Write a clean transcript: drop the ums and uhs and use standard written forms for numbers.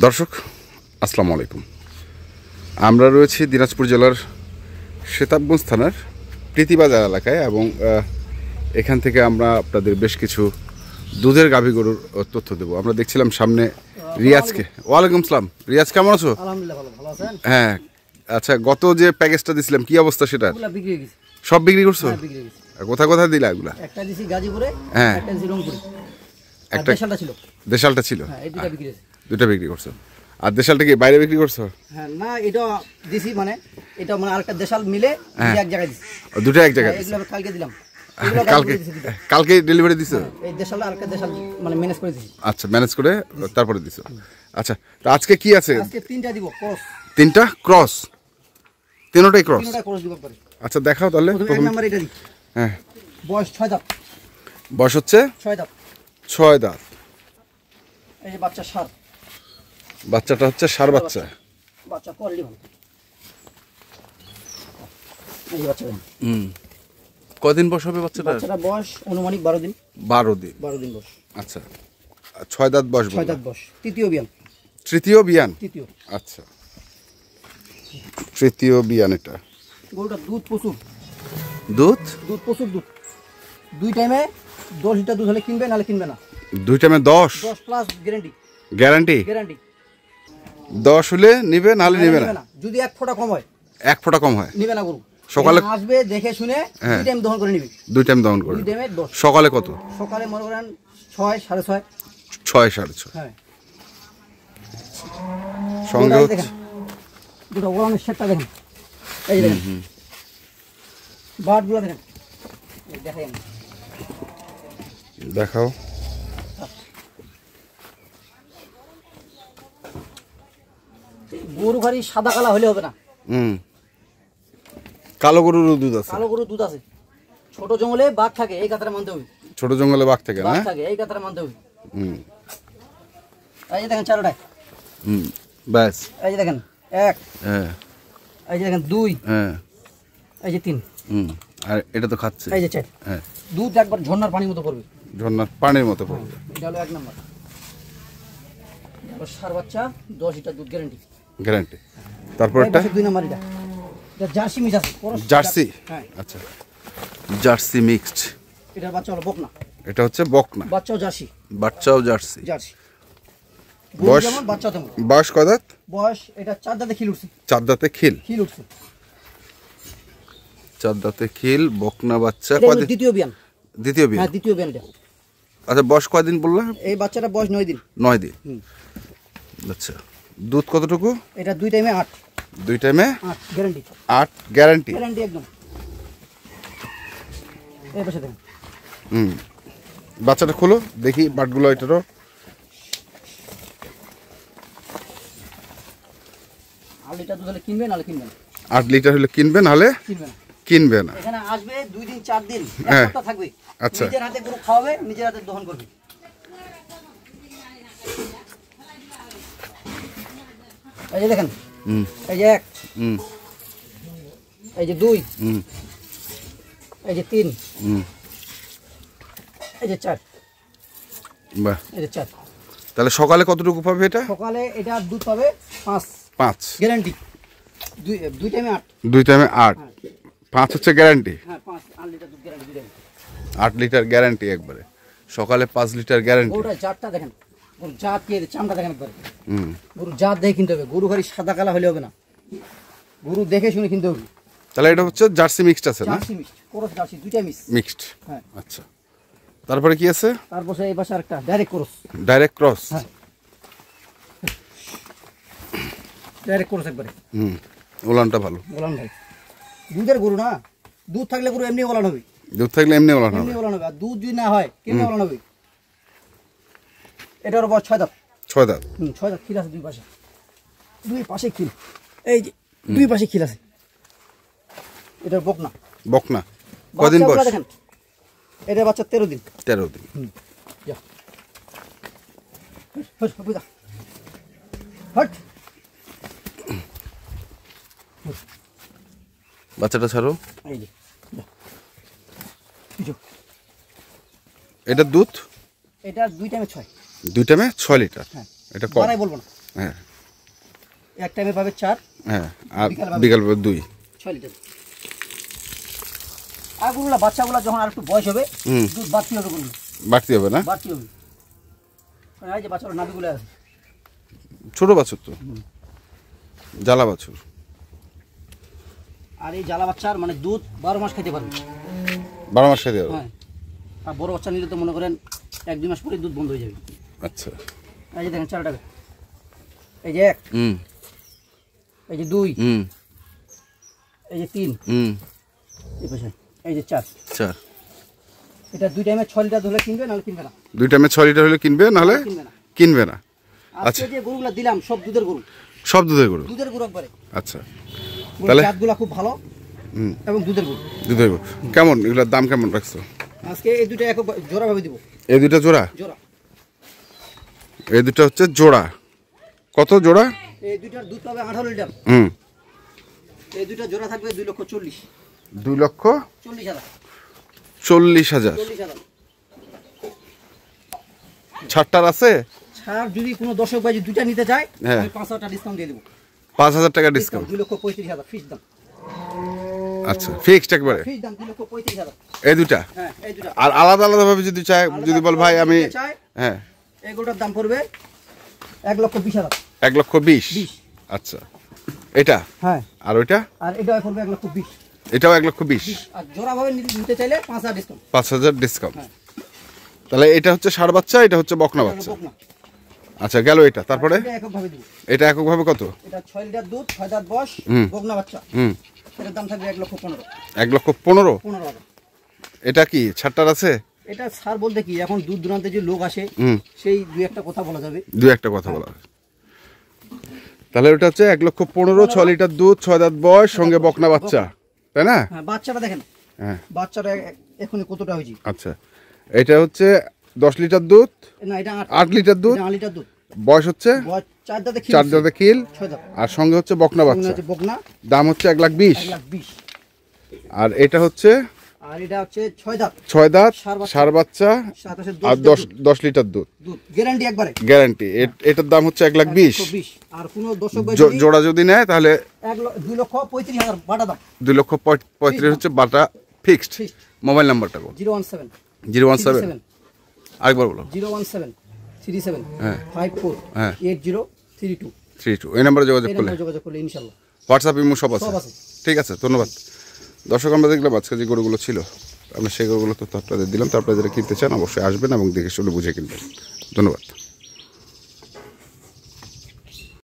দর্শক আসসালামু আলাইকুম। আমরা রয়েছি দিনাজপুর জেলার সেতাবগঞ্জ থানার প্রীতিবাজার এলাকায় এবং এখান থেকে আমরা আপনাদের বেশ কিছু দুধের গাভী গরুর তথ্য দেবো। আমরা দেখছিলাম সামনে রিয়াজকে। ওয়ালাইকুম আসসালাম। রিয়াজ কেমন আছো? আলহামদুলিল্লাহ ভালো আছেন? হ্যাঁ আচ্ছা, গত যে প্যাকেজটা দিছিলাম কি অবস্থা সেটা? বিক্রি হয়ে গেছে। সব বিক্রি করছো? হ্যাঁ, বিক্রি হয়ে গেছে। কোথায় কোথায় দিলা এগুলা? একটা দিছি গাজীপুরে, হ্যাঁ, একটা দিছি রংপুরে, একটা দেশালটা ছিল। দেশালটা ছিল? হ্যাঁ, এই দুটো বিক্রি হয়েছে। দুটো বিক্রি করছো। আর দেশালটা কি বাইরে বিক্রি করছো? হ্যাঁ, না এটা দিছি মানে এটা মানে আরেকটা দেশাল মিলে এক জায়গায় দিছি। দুটো এক জায়গায়? এগুলো আমি কালকে দিলাম। কালকে ডেলিভারি দিছো? এই দেশালটা আরেকটা দেশাল মানে ম্যানেজ করে দিছি। আচ্ছা, ম্যানেজ করে তারপরে দিছো। আচ্ছা, তো আজকে কি আছে? আজকে তিনটা দিব ক্রস। তিনটা ক্রস? তিনটাই ক্রস? তিনটা ক্রস দিব পরে। আচ্ছা দেখাও তাহলে। প্রথম নাম্বার এটা দি। হ্যাঁ, বয়স 6 দাঁত। বয়স হচ্ছে 6 দাঁত। 6 দাঁত। এই যে বাচ্চা সার। বাচ্চাটা হচ্ছে সার বাচ্চা। বাচ্চা কোয়ালিটি ভালো। এই যে বাচ্চা। কদিন বয়স হবে বাচ্চাটা? বাচ্চাটা বয়স অনুমানিক 12 দিন। 12 দিন? 12 দিন বয়স। আচ্ছা, 6 দাঁত বয়স? 6 দাঁত বয়স। তৃতীয় বিয়ান। তৃতীয় বিয়ান? তৃতীয়। আচ্ছা, তৃতীয় বিয়ান। এটা গরুটা দুধ প্রচুর। দুধ? দুধ প্রচুর দুধ। দুই টাইমে 10 লিটার দুধ হলে কিনবে, নালে কিনবে না। দুই টাইমে 10? 10 প্লাস গ্যারান্টি। গ্যারান্টি? গ্যারান্টি। 10 হলে নিবে, নালে নিবে না। যদি 1 ফোঁটা কম হয়, 1 ফোঁটা কম হয়, নিবে না গরু। সকালে আসবে দেখে শুনে দুই টাইম দহন করে নিবে। দুই টাইম দহন করে? দুই টাইমে 10। সকালে কত? সকালে মনে করেন 6 6:30। 6 6:30। হ্যাঁ, সঙ্গে হচ্ছে দুটো ওলানের সেটটা দেখেন। এই দেখেন বাটগুলো দেখেন। এই দেখেন, দেখাও। গরু ভারী সাদা কালা হলে হবে না। কালো গরুর দুধ আছে? কালো গরুর দুধ আছে। ছোট জঙ্গলে বাঘ থাকে, এই কথাটা মানতে হবে। ছোট জঙ্গলে বাঘ থাকে না? বাঘ থাকে, এই কথাটা মানতে হবে। এই যে দেখেন চারোটায়। ব্যাস। এই যে দেখেন 1, হ্যাঁ, এই যে দেখেন 2, হ্যাঁ, এই যে 3, আর এটা তো খাচ্ছে। এই যে 4। হ্যাঁ, দুধ একবার ঝর্ণার পানির মতো পড়বে। ঝর্ণার পানির মতো পড়বে। এটা হলো 1 নাম্বার। সার বাচ্চা 10 লিটার দুধ গ্যারান্টি। গ্যারান্টি। তারপর এটা 2 নাম্বার। এটা জার্সি মিক্স আছে। জার্সি? হ্যাঁ, আচ্ছা, জার্সি মিক্সড। এটার বাচ্চা হলো বকনা। এটা হচ্ছে বকনা? বাচ্চাও জার্সি। বাচ্চাও জার্সি? জার্সি। বয়স যেমন বাচ্চা তেমন। বয়স কয় দাঁত? বয়স এটা 4 দাঁতে খিল উঠছে। 4 দাঁতে খিল? খিল উঠছে। 4 দাঁতে খিল, বকনা বাচ্চা। দ্বিতীয় বিয়ান? দ্বিতীয় বিয়ান। হ্যাঁ, দ্বিতীয় বিয়ান এটা। আচ্ছা, বয়স কয়দিন বললা? এই বাচ্চাটা বয়স 9 দিন। 9 দিন। আচ্ছা, দুধ কতটুকু? এটা 2 টাইমে 8। 2 টাইমে 8 গ্যারান্টি। 8 গ্যারান্টি? গ্যারান্টি একদম। এই পাশে দেখেন। বাচ্চাটা খোলো দেখি, বাটগুলো এটারও। 8 লিটার দুধ হলে কিনবে, নালে কিনবে না। 8 লিটার হলে কিনবে, নাহলে কিনবে না। কিনবে না। এখানে আসবে 2 দিন 4 দিন, এক হ্যাঁ, সপ্তাহ থাকবে। আচ্ছা। নিজের হাতে গরু খাওয়াবে, নিজের হাতে দহন করবে। এই যে দেখেন, এই যে 1, এই যে 2, এই যে 3, এই যে 4, বাহ, এই যে 4। তাহলে সকালে কতটুকু পাবে এটা? সকালে এটা দুধ পাবে 5 গ্যারান্টি। 2 টাইমে 8। 2 টাইমে 8। 5 হচ্ছে গ্যারান্টি? হ্যাঁ, 8 লিটার দুধ গ্যারান্টি দিবেন। 8 লিটার গ্যারান্টি একবারে। সকালে 5 লিটার গ্যারান্টি। গরুটা জাতটা দেখেন, গরু জাত কি চামড়া দেখেন একবার। গরু জাত দেখে কিনতে হবে। গরু খালি সাদা কালা হলে হবে না, গরু দেখে শুনে কিনতে হবে। তাহলে এটা হচ্ছে জার্সি মিক্সড আছে না? জার্সি মিক্সড, ক্রস জার্সি, দুইটা মিক্সড। হ্যাঁ। আচ্ছা, তারপরে কি আছে? তারপরে এই পাশে আরেকটা ডাইরেক্ট ক্রস। Direct cross? হ্যাঁ, ডাইরেক্ট ক্রস একবারে। ওলানটা ভালো। ওলান ভাই, দুধের গরু না, দুধ থাকলে গরু এমনি ওলান হবে। দুধ থাকলে এমনি ওলান হবে? এমনি ওলান হবে। আর দুধ যদি না হয় কেমনি ওলান হবে? এটার বয়স 6 দাঁত। 6 দাঁত? 6 দাঁত খিল আছে দুই পাশে। দুই পাশে খিল, এই যে দুই পাশে খিল আছে। এটার বকনা। বকনা? কদিন বয়স? দেখেন, এটার বাচ্চা 13 দিন। 13 দিন। যা হট বুঝা হট। বাচ্চাটা ছাড়ো। এই যে এটা দুধ? এটা 2 টাইমে 6। 2 টাইমে 6 লিটার? হ্যাঁ। এটা কম। বাড়াই বলবো না, হ্যাঁ এক টাইমে পাবে 4, হ্যাঁ, আর বিকাল 2। 6 লিটার। আর গরুগুলা বাচ্চাগুলা যখন আর একটু বয়স হবে দুধ বাড়তি হবে, গরু বাড়তি হবে না? বাড়তি হবে। কারণ এই যে বাচ্চাগুলো নাভিগুলো আছে, ছোট বাছুর তো, জ্বালা বাছুর। আর এই জ্বালা বাচ্চার মানে দুধ 12 মাস খেতে পারবে। 12 মাস খেতে হবে? হ্যাঁ। আর বড় বাচ্চা নিলে তো মনে করেন 1-2 মাস পরে দুধ বন্ধ হয়ে যাবে। আচ্ছা। এই যে দেখেন 4 টাকা, এই যে 1, এই যে 2, এই যে 3, এই পাশে এই যে 4। এটা 2 টাইমে 6 লিটার ধরে কিনবে, নাহলে কিনবে না। 2 টাইমে 6 লিটার হলে কিনবে, নাহলে কিনবে না। আজকে যে গরুগুলা দিলাম সব দুধের গরু, সব দুধের গরু? দুধের গরু একবারে। আচ্ছা, তাহলে জাতগুলা খুব ভালো এবং দুধের গরু। দুধের গরু কেমন, এগুলোর দাম কেমন রাখছো? আজকে এই দুটো এক জোড়া ভাবে দিব। এই দুটো জোড়া? জোড়া। এই দুটো হচ্ছে জোড়া। কত জোড়া? এই দুটার দুধ পাবে 18 লিটার। এই দুটো জোড়া থাকবে 2,40,000। 2,40,000। 40,000। ছাড়টার আছে? ছাড় যদি কোনো দর্শক ভাই দুইটা নিতে চায়, হ্যাঁ, আমি 5,000 টাকা ডিসকাউন্ট দিয়ে দেব। 5,000 টাকা ডিসকাউন্ট? 2,35,000 ফিক্স দাম। আচ্ছা, ফিক্সড একবারে? ফিক্স দাম 2,35,000। এই দুটা? হ্যাঁ, এই দুটা। আর আলাদা আলাদা ভাবে যদি চায়, যদি বল ভাই আমি, হ্যাঁ, এগুলোর দাম পড়বে 1,20,000। 1,20,000? আচ্ছা, এটা? হ্যাঁ। আর ওইটা? আর এটাও পড়বে 1,20,000। এটাও 1,20,000? আর জোড়া ভাবে নিতে চাইলে 5,000 ডিসকাউন্ট। 5,000 ডিসকাউন্ট। তাহলে এটা হচ্ছে ষাঁড় বাচ্চা, এটা হচ্ছে বকনা বাচ্চা। আচ্ছা, গেল এটা। তারপরে এটা এককভাবে কত? এটা 6 লিটার দুধ, 6 দাঁত বয়স, বকনা বাচ্চা। এটার দাম থাকবে 1,15,000। 1,15,000? এটা কি ছাড়টার আছে? এটা স্যার বলতে কি, এখন দূর দূরান্তে যে লোক আসে সেই দুই একটা কথা বলা যাবে। তাহলে ওটা হচ্ছে 1,15,000, 6 লিটার দুধ, 6 দাঁত বয়স, সঙ্গে বকনা বাচ্চা, তাই না? হ্যাঁ, বাচ্চাটা দেখেন। হ্যাঁ, বাচ্চাটা এখনই কতটা হয়েছে। আচ্ছা, এটা হচ্ছে 10 লিটার দুধ? না, এটা 8 লিটার দুধ। 8 লিটার দুধ। বয়স হচ্ছে 4 দাঁতে খিল, 6 দাঁত। আর সঙ্গে হচ্ছে বকনা বাচ্চা। বকনা। দাম হচ্ছে 1,20,000। আর এটা হচ্ছে? আর এটা হচ্ছে 6 দাঁত। 6 দাঁত, ষাঁড় বাচ্চা, আর 10 লিটার দুধ। গ্যারান্টি একবারে। গ্যারান্টি। এটার দাম হচ্ছে 1,20,000। আর কোন দর্শক ভাই জোড়া যদি নেয় তাহলে 2,35,000 বাটা দাম। 2,35,000 হচ্ছে বাটা ফিক্সড। মোবাইল নাম্বারটা বল। 017 আরেকবার বলো। 01737 হ্যাঁ 54 হ্যাঁ 8032 32। এই নাম্বারে যোগাযোগ করলে ইনশাআল্লাহ হোয়াটসঅ্যাপ ইমো সব আছে। ঠিক আছে, ধন্যবাদ। দর্শক, আমরা দেখলাম আজকে যে গরুগুলো ছিল, আমরা সেই গরুগুলো তো আপনাদের দিলাম। তো আপনারা যারা কিনতে চান অবশ্যই আসবেন এবং দেখে শুনে বুঝে কিনবেন। ধন্যবাদ।